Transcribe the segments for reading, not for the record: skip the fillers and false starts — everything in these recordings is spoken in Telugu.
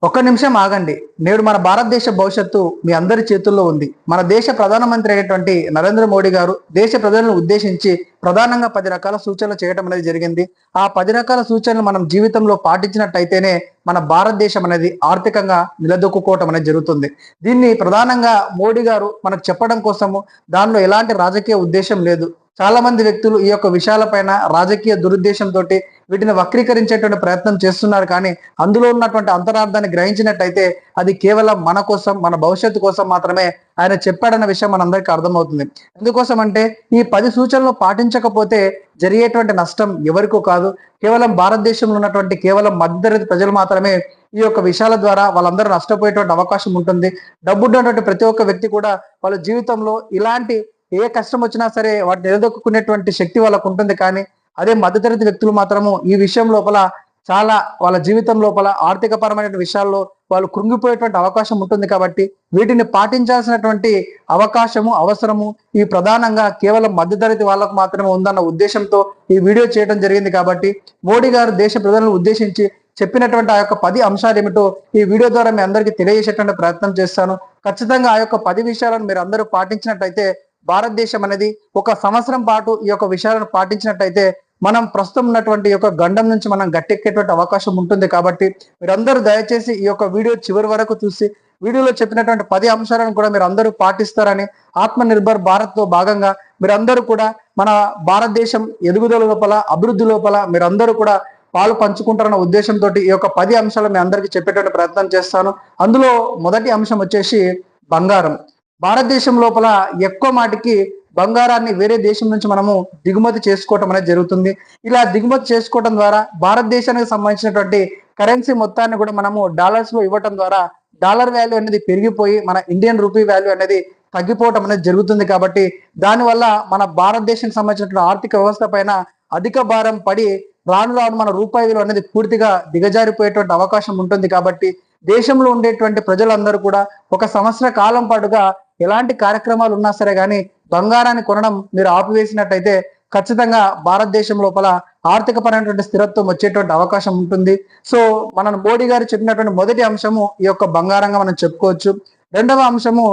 ఒక్క నిమిషం ఆగండి. నేడు మన భారతదేశ భవిష్యత్తు మీ అందరి చేతుల్లో ఉంది. మన దేశ ప్రధానమంత్రి అయినటువంటి నరేంద్ర మోడీ గారు దేశ ప్రజలను ఉద్దేశించి ప్రధానంగా 10 రకాల సూచనలు చేయడం అనేది జరిగింది. ఆ 10 రకాల సూచనలు మనం జీవితంలో పాటించినట్టయితేనే మన భారతదేశం అనేది ఆర్థికంగా నిలదొక్కుకోవటం అనేది జరుగుతుంది. దీన్ని ప్రధానంగా మోడీ గారు మనకు చెప్పడం కోసము దానిలో ఎలాంటి రాజకీయ ఉద్దేశం లేదు. చాలా మంది వ్యక్తులు ఈ యొక్క విషయాలపైన రాజకీయ దురుద్దేశంతో వీటిని వక్రీకరించేటువంటి ప్రయత్నం చేస్తున్నారు. కానీ అందులో ఉన్నటువంటి అంతరార్థాన్ని గ్రహించినట్టయితే అది కేవలం మన కోసం, మన భవిష్యత్తు కోసం మాత్రమే ఆయన చెప్పాడన్న విషయం మనందరికీ అర్థమవుతుంది. ఎందుకోసం అంటే ఈ 10 సూచనలు పాటించకపోతే జరిగేటువంటి నష్టం ఎవరికో కాదు, కేవలం భారతదేశంలో ఉన్నటువంటి కేవలం మధ్యతరగతి ప్రజలు మాత్రమే ఈ యొక్క విషయాల ద్వారా వాళ్ళందరూ నష్టపోయేటువంటి అవకాశం ఉంటుంది. డబ్బున్నటువంటి ప్రతి ఒక్క వ్యక్తి కూడా వాళ్ళ జీవితంలో ఇలాంటి ఏ కష్టం వచ్చినా సరే వాటిని నిలదొక్కునేటువంటి శక్తి వాళ్ళకు ఉంటుంది. కానీ అదే మధ్యతరగతి వ్యక్తులు మాత్రము ఈ విషయం లోపల చాలా వాళ్ళ జీవితం లోపల ఆర్థిక పరమైన విషయాల్లో వాళ్ళు కృంగిపోయేటువంటి అవకాశం ఉంటుంది. కాబట్టి వీటిని పాటించాల్సినటువంటి అవకాశము అవసరము ఈ ప్రధానంగా కేవలం మధ్యతరగతి వాళ్ళకు మాత్రమే ఉందన్న ఉద్దేశంతో ఈ వీడియో చేయడం జరిగింది. కాబట్టి మోడీ గారు దేశ ప్రజలను ఉద్దేశించి చెప్పినటువంటి ఆ యొక్క 10 అంశాలు ఏమిటో ఈ వీడియో ద్వారా మీ అందరికీ తెలియజేసేటువంటి ప్రయత్నం చేస్తాను. ఖచ్చితంగా ఆ యొక్క 10 విషయాలను మీరు అందరూ పాటించినట్టయితే భారతదేశం అనేది ఒక సంవత్సరం పాటు ఈ యొక్క విషయాలను పాటించినట్టయితే మనం ప్రస్తుతం ఉన్నటువంటి యొక్క గండం నుంచి మనం గట్టెక్కేటువంటి అవకాశం ఉంటుంది. కాబట్టి మీరందరూ దయచేసి ఈ యొక్క వీడియో చివరి వరకు చూసి వీడియోలో చెప్పినటువంటి 10 అంశాలను కూడా మీరు అందరూ పాటిస్తారని, ఆత్మ నిర్భర్ భారత్ లో భాగంగా మీరందరూ కూడా మన భారతదేశం ఎదుగుదల లోపల అభివృద్ధి లోపల మీరందరూ కూడా పాలు పంచుకుంటారన్న ఉద్దేశంతో ఈ యొక్క 10 అంశాలు మీ అందరికీ చెప్పేటువంటి ప్రయత్నం చేస్తాను. అందులో మొదటి అంశం వచ్చేసి బంగారం. భారతదేశం లోపల ఎక్కువ మాటికి బంగారాన్ని వేరే దేశం నుంచి మనము దిగుమతి చేసుకోవటం అనేది జరుగుతుంది. ఇలా దిగుమతి చేసుకోవడం ద్వారా భారతదేశానికి సంబంధించినటువంటి కరెన్సీ మొత్తాన్ని కూడా మనము డాలర్స్ లో ఇవ్వటం ద్వారా డాలర్ వాల్యూ అనేది పెరిగిపోయి మన ఇండియన్ రూపీ వాల్యూ అనేది తగ్గిపోవటం అనేది జరుగుతుంది. కాబట్టి దానివల్ల మన భారతదేశానికి సంబంధించినటువంటి ఆర్థిక వ్యవస్థ పైన అధిక భారం పడి రాను రాను మన రూపాయి విలువ అనేది పూర్తిగా దిగజారిపోయేటువంటి అవకాశం ఉంటుంది. కాబట్టి దేశంలో ఉండేటువంటి ప్రజలందరూ కూడా ఒక సంవత్సర కాలం పాటుగా ఎలాంటి కార్యక్రమాలు ఉన్నా సరే కానీ బంగారాన్ని కొనడం మీరు ఆపివేసినట్టయితే ఖచ్చితంగా భారతదేశం లోపల ఆర్థిక పరమైనటువంటి స్థిరత్వం వచ్చేటువంటి అవకాశం ఉంటుంది. సో మన మోడీ గారు చెప్పినటువంటి మొదటి అంశము ఈ యొక్క బంగారంగా మనం చెప్పుకోవచ్చు. రెండవ అంశము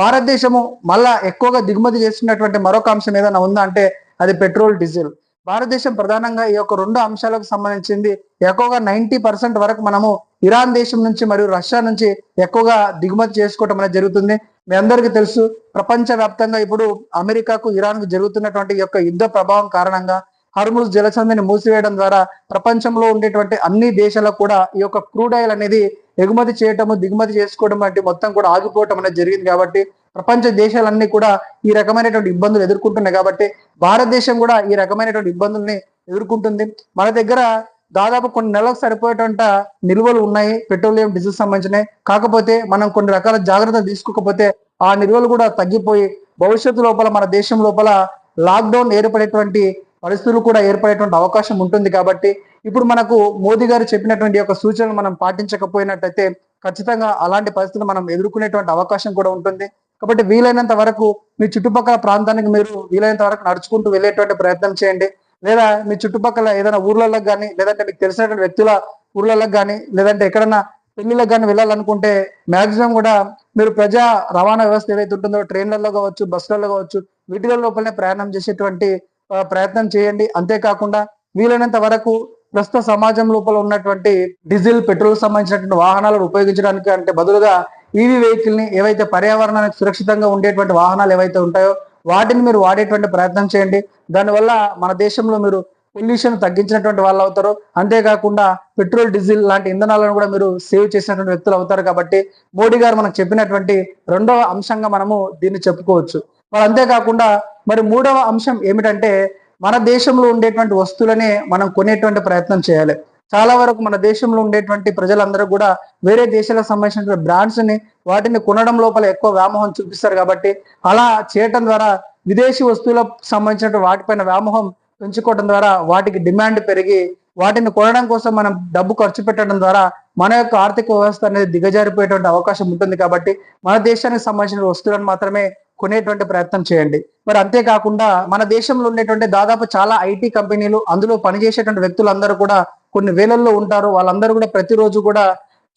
భారతదేశము మళ్ళా ఎక్కువగా దిగుమతి చేస్తున్నటువంటి మరొక అంశం ఏదైనా ఉందా అంటే అది పెట్రోల్, డీజిల్. భారతదేశం ప్రధానంగా ఈ యొక్క 2 అంశాలకు సంబంధించింది ఎక్కువగా 90% వరకు మనము ఇరాన్ దేశం నుంచి మరియు రష్యా నుంచి ఎక్కువగా దిగుమతి చేసుకోవటం అనేది జరుగుతుంది. మీ అందరికీ తెలుసు, ప్రపంచ వ్యాప్తంగా ఇప్పుడు అమెరికాకు ఇరాన్కు జరుగుతున్నటువంటి ఈ యొక్క యుద్ధ ప్రభావం కారణంగా హర్ముజ్ జలసంధిని మూసివేయడం ద్వారా ప్రపంచంలో ఉండేటువంటి అన్ని దేశాలకు కూడా ఈ యొక్క క్రూడ్ ఆయిల్ అనేది ఎగుమతి చేయటము దిగుమతి చేసుకోవడం వంటి మొత్తం కూడా ఆగిపోవటం అనేది జరిగింది. కాబట్టి ప్రపంచ దేశాలన్నీ కూడా ఈ రకమైనటువంటి ఇబ్బందులు ఎదుర్కొంటున్నాయి. కాబట్టి భారతదేశం కూడా ఈ రకమైనటువంటి ఇబ్బందుల్ని ఎదుర్కొంటుంది. మన దగ్గర దాదాపు కొన్ని నెలలకు సరిపోయేటువంటి నిల్వలు ఉన్నాయి పెట్రోలియం, డీజిల్ సంబంధించినవి. కాకపోతే మనం కొన్ని రకాల జాగ్రత్తలు తీసుకోకపోతే ఆ నిల్వలు కూడా తగ్గిపోయి భవిష్యత్తు లోపల మన దేశం లోపల లాక్డౌన్ ఏర్పడేటువంటి పరిస్థితులు కూడా ఏర్పడేటువంటి అవకాశం ఉంటుంది. కాబట్టి ఇప్పుడు మనకు మోదీ గారు చెప్పినటువంటి యొక్క సూచనలు మనం పాటించకపోయినట్టయితే ఖచ్చితంగా అలాంటి పరిస్థితులు మనం ఎదుర్కొనేటువంటి అవకాశం కూడా ఉంటుంది. కాబట్టి వీలైనంత వరకు మీ చుట్టుపక్కల ప్రాంతానికి మీరు వీలైనంత వరకు నడుచుకుంటూ వెళ్ళేటువంటి ప్రయత్నం చేయండి. లేదా మీ చుట్టుపక్కల ఏదైనా ఊర్లలో కానీ లేదంటే మీకు తెలిసినటువంటి వ్యక్తుల ఊర్లలో కానీ లేదంటే ఎక్కడన్నా పెళ్లిళ్ళకి కానీ వెళ్ళాలనుకుంటే మాక్సిమం కూడా మీరు ప్రజా రవాణా వ్యవస్థ ఏదైతే ఉంటుందో ట్రైన్లలో కావచ్చు, బస్సులలో కావచ్చు, వీటిల లోపలనే ప్రయాణం చేసేటువంటి ప్రయత్నం చేయండి. అంతేకాకుండా వీలైనంత వరకు ప్రస్తుత సమాజం లోపల ఉన్నటువంటి డీజిల్, పెట్రోల్ సంబంధించినటువంటి వాహనాలను ఉపయోగించడానికి అంటే బదులుగా ఈవీ వెహికల్ ని ఏవైతే పర్యావరణానికి సురక్షితంగా ఉండేటువంటి వాహనాలు ఏవైతే ఉంటాయో వాటిని మీరు వాడేటువంటి ప్రయత్నం చేయండి. దానివల్ల మన దేశంలో మీరు పొల్యూషన్ తగ్గించినటువంటి వాళ్ళు అవుతారు. అంతేకాకుండా పెట్రోల్, డీజిల్ లాంటి ఇంధనాలను కూడా మీరు సేవ్ చేసినటువంటి వ్యక్తులు అవుతారు. కాబట్టి మోడీ గారు మనకు చెప్పినటువంటి రెండవ అంశంగా మనము దీన్ని చెప్పుకోవచ్చు. మరి అంతేకాకుండా మరి మూడవ అంశం ఏమిటంటే మన దేశంలో ఉండేటువంటి వస్తువులనే మనం కొనేటువంటి ప్రయత్నం చేయాలి. చాలా వరకు మన దేశంలో ఉండేటువంటి ప్రజలందరూ కూడా వేరే దేశాలకు సంబంధించిన బ్రాండ్స్ ని వాటిని కొనడం లోపల ఎక్కువ వ్యామోహం చూపిస్తారు. కాబట్టి అలా చేయటం ద్వారా విదేశీ వస్తువులకు సంబంధించిన వాటిపైన వ్యామోహం పెంచుకోవడం ద్వారా వాటికి డిమాండ్ పెరిగి వాటిని కొనడం కోసం మనం డబ్బు ఖర్చు పెట్టడం ద్వారా మన యొక్క ఆర్థిక వ్యవస్థ అనేది దిగజారిపోయేటువంటి అవకాశం ఉంటుంది. కాబట్టి మన దేశానికి సంబంధించిన వస్తువులను మాత్రమే కొనేటువంటి ప్రయత్నం చేయండి. మరి అంతేకాకుండా మన దేశంలో ఉండేటువంటి దాదాపు చాలా ఐటీ కంపెనీలు అందులో పనిచేసేటువంటి వ్యక్తులందరూ కూడా కొన్ని వేలల్లో ఉంటారు. వాళ్ళందరూ కూడా ప్రతిరోజు కూడా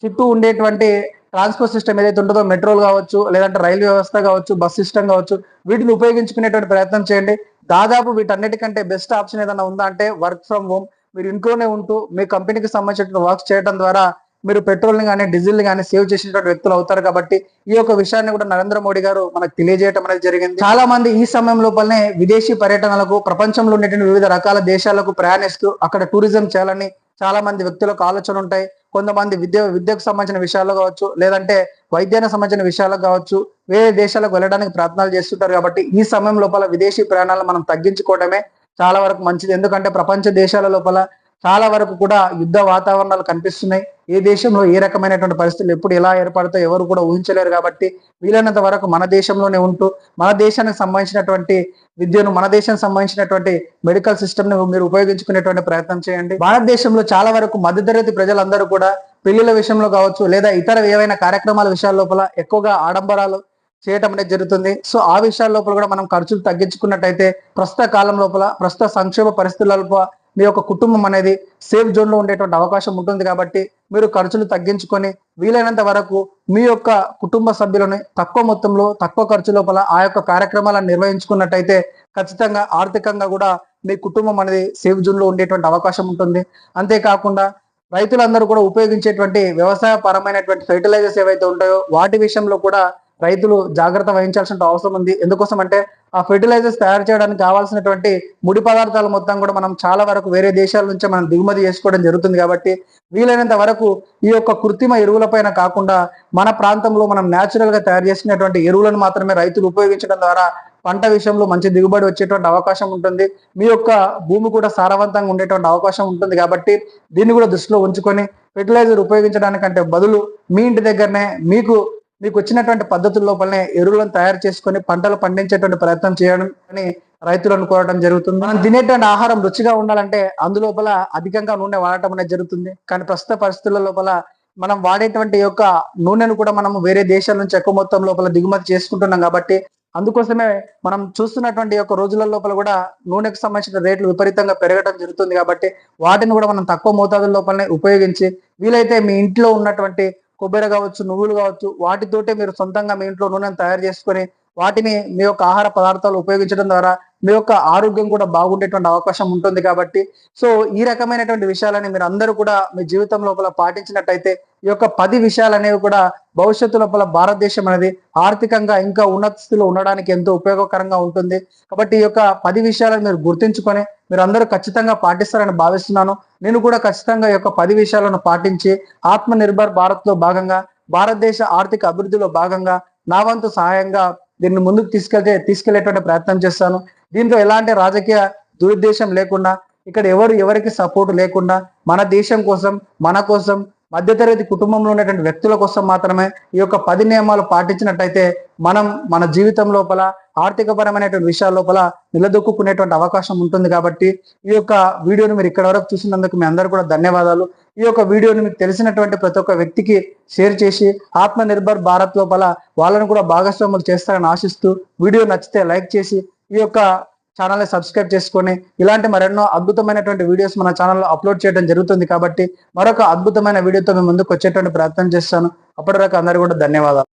చుట్టూ ఉండేటువంటి ట్రాన్స్పోర్ట్ సిస్టమ్ ఏదైతే ఉంటుందో, మెట్రోలు కావచ్చు, లేదంటే రైల్వే వ్యవస్థ కావచ్చు, బస్ సిస్టమ్ కావచ్చు, వీటిని ఉపయోగించుకునేటువంటి ప్రయత్నం చేయండి. దాదాపు వీటన్నిటికంటే బెస్ట్ ఆప్షన్ ఏదైనా ఉందా అంటే వర్క్ ఫ్రమ్ హోమ్. మీరు ఇంట్లోనే ఉంటూ మీ కంపెనీకి సంబంధించిన వర్క్స్ చేయడం ద్వారా మీరు పెట్రోల్ని కానీ డీజిల్ని కానీ సేవ్ చేసినటువంటి వ్యక్తులు అవుతారు. కాబట్టి ఈ యొక్క విషయాన్ని కూడా నరేంద్ర మోడీ గారు మనకు తెలియజేయడం అనేది జరిగింది. చాలా మంది ఈ సమయం లోపలనే విదేశీ పర్యటనలకు, ప్రపంచంలో ఉండేటువంటి వివిధ రకాల దేశాలకు ప్రయాణిస్తూ అక్కడ టూరిజం చేయాలని చాలా మంది వ్యక్తులకు ఆలోచన ఉంటాయి. కొంతమంది విద్యకు సంబంధించిన విషయాల్లో కావచ్చు, లేదంటే వైద్యానికి సంబంధించిన విషయాలకు కావచ్చు, వేరే దేశాలకు వెళ్ళడానికి ప్రయత్నాలు చేస్తుంటారు. కాబట్టి ఈ సమయం లోపల విదేశీ ప్రయాణాలను మనం తగ్గించుకోవడమే చాలా వరకు మంచిది. ఎందుకంటే ప్రపంచ దేశాల లోపల చాలా వరకు కూడా యుద్ధ వాతావరణాలు కనిపిస్తున్నాయి. ఏ దేశంలో ఏ రకమైనటువంటి పరిస్థితులు ఎప్పుడు ఎలా ఏర్పడతాయో ఎవరు కూడా ఊహించలేరు. కాబట్టి వీలైనంత వరకు మన దేశంలోనే ఉంటూ మన దేశానికి సంబంధించినటువంటి విద్యను, మన దేశానికి సంబంధించినటువంటి మెడికల్ సిస్టమ్ ని మీరు ఉపయోగించుకునేటువంటి ప్రయత్నం చేయండి. భారతదేశంలో చాలా వరకు మధ్యతరగతి ప్రజలందరూ కూడా పెళ్లిళ్ళ విషయంలో కావచ్చు, లేదా ఇతర ఏవైనా కార్యక్రమాల విషయాల లోపల ఎక్కువగా ఆడంబరాలు చేయటం అనేది జరుగుతుంది. సో ఆ విషయాల లోపల కూడా మనం ఖర్చులు తగ్గించుకున్నట్టయితే ప్రస్తుత కాలం లోపల, ప్రస్తుత సంక్షేమ పరిస్థితుల లోపల మీ యొక్క కుటుంబం అనేది సేఫ్ జోన్ లో ఉండేటువంటి అవకాశం ఉంటుంది. కాబట్టి మీరు ఖర్చులు తగ్గించుకొని వీలైనంత వరకు మీ యొక్క కుటుంబ సభ్యులని తక్కువ మొత్తంలో, తక్కువ ఖర్చు లోపల ఆ యొక్క కార్యక్రమాలను నిర్వహించుకున్నట్టయితే ఖచ్చితంగా ఆర్థికంగా కూడా మీ కుటుంబం అనేది సేఫ్ జోన్ లో ఉండేటువంటి అవకాశం ఉంటుంది. అంతేకాకుండా రైతులందరూ కూడా ఉపయోగించేటువంటి వ్యవసాయ పరమైనటువంటి ఫెర్టిలైజర్స్ ఏవైతే ఉంటాయో వాటి విషయంలో కూడా రైతులు జాగ్రత్త వహించాల్సిన అవసరం ఉంది. ఎందుకోసం అంటే ఆ ఫెర్టిలైజర్స్ తయారు చేయడానికి కావాల్సినటువంటి ముడి పదార్థాలు మొత్తం కూడా మనం చాలా వరకు వేరే దేశాల నుంచి మనం దిగుమతి చేసుకోవడం జరుగుతుంది. కాబట్టి వీలైనంత వరకు ఈ యొక్క కృత్రిమ ఎరువుల పైన కాకుండా మన ప్రాంతంలో మనం న్యాచురల్ గా తయారు చేసినటువంటి ఎరువులను మాత్రమే రైతులు ఉపయోగించడం ద్వారా పంట విషయంలో మంచి దిగుబడి వచ్చేటువంటి అవకాశం ఉంటుంది. మీ యొక్క భూమి కూడా సారవంతంగా ఉండేటువంటి అవకాశం ఉంటుంది. కాబట్టి దీన్ని కూడా దృష్టిలో ఉంచుకొని ఫెర్టిలైజర్ ఉపయోగించడానికంటే బదులు మీ ఇంటి దగ్గరనే మీకు వచ్చినటువంటి పద్ధతుల లోపలనే ఎరువులను తయారు చేసుకొని పంటలు పండించేటువంటి ప్రయత్నం చేయడం అని రైతులను కోరడం జరుగుతుంది. మనం తినేటువంటి ఆహారం రుచిగా ఉండాలంటే అందులోపల అధికంగా నూనె వాడటం అనేది జరుగుతుంది. కానీ ప్రస్తుత పరిస్థితుల లోపల మనం వాడేటువంటి యొక్క నూనెను కూడా మనం వేరే దేశాల నుంచి ఎక్కువ మొత్తం లోపల దిగుమతి చేసుకుంటున్నాం. కాబట్టి అందుకోసమే మనం చూస్తున్నటువంటి యొక్క రోజుల లోపల కూడా నూనెకు సంబంధించిన రేట్లు విపరీతంగా పెరగడం జరుగుతుంది. కాబట్టి వాటిని కూడా మనం తక్కువ మోతాదుల లోపలనే ఉపయోగించి వీలైతే మీ ఇంట్లో ఉన్నటువంటి కొబ్బరి కావచ్చు, నువ్వులు కావచ్చు, వాటితోటే మీరు సొంతంగా మీ ఇంట్లో నూనెను తయారు చేసుకొని వాటిని మీ యొక్క ఆహార పదార్థాలు ఉపయోగించడం ద్వారా మీ యొక్క ఆరోగ్యం కూడా బాగుండేటువంటి అవకాశం ఉంటుంది. కాబట్టి సో ఈ రకమైనటువంటి విషయాలని మీరు అందరూ కూడా మీ జీవితం లోపల పాటించినట్టయితే ఈ యొక్క 10 విషయాలు అనేవి కూడా భవిష్యత్తు లోపల భారతదేశం అనేది ఆర్థికంగా ఇంకా ఉన్నత స్థితిలో ఉండడానికి ఎంతో ఉపయోగకరంగా ఉంటుంది. కాబట్టి ఈ యొక్క 10 విషయాలను మీరు గుర్తించుకొని మీరు అందరూ ఖచ్చితంగా పాటిస్తారని భావిస్తున్నాను. నేను కూడా ఖచ్చితంగా ఈ యొక్క 10 విషయాలను పాటించి ఆత్మ నిర్భర్ భారత్ లో భాగంగా, భారతదేశ ఆర్థిక అభివృద్ధిలో భాగంగా నా వంతు సహాయంగా దీన్ని ముందుకు తీసుకెళ్లేటువంటి ప్రయత్నం చేస్తాను. దీంట్లో ఎలాంటి రాజకీయ దురుద్దేశం లేకుండా, ఇక్కడ ఎవరికి సపోర్ట్ లేకుండా మన దేశం కోసం, మన కోసం, మధ్యతరగతి కుటుంబంలో ఉన్నటువంటి వ్యక్తుల కోసం మాత్రమే ఈ యొక్క 10 నియమాలు పాటించినట్టయితే మనం మన జీవితం లోపల ఆర్థికపరమైనటువంటి విషయాల లోపల నిలదొక్కునేటువంటి అవకాశం ఉంటుంది. కాబట్టి ఈ యొక్క వీడియోని మీరు ఇక్కడ వరకు చూసినందుకు మీ అందరూ కూడా ధన్యవాదాలు. ఈ యొక్క వీడియోని మీకు తెలిసినటువంటి ప్రతి ఒక్క వ్యక్తికి షేర్ చేసి ఆత్మ నిర్భర్ భారత్ లోపల వాళ్ళను కూడా భాగస్వాములు చేస్తారని ఆశిస్తూ, వీడియో నచ్చితే లైక్ చేసి ఈ యొక్క ఛానల్ని సబ్స్క్రైబ్ చేసుకొని ఇలాంటి మరెన్నో అద్భుతమైనటువంటి వీడియోస్ మన ఛానల్లో అప్లోడ్ చేయడం జరుగుతుంది. కాబట్టి మరొక అద్భుతమైన వీడియోతో మేము ముందుకు వచ్చేటువంటి ప్రయత్నం చేస్తాను. అప్పటివరకు అందరూ కూడా ధన్యవాదాలు.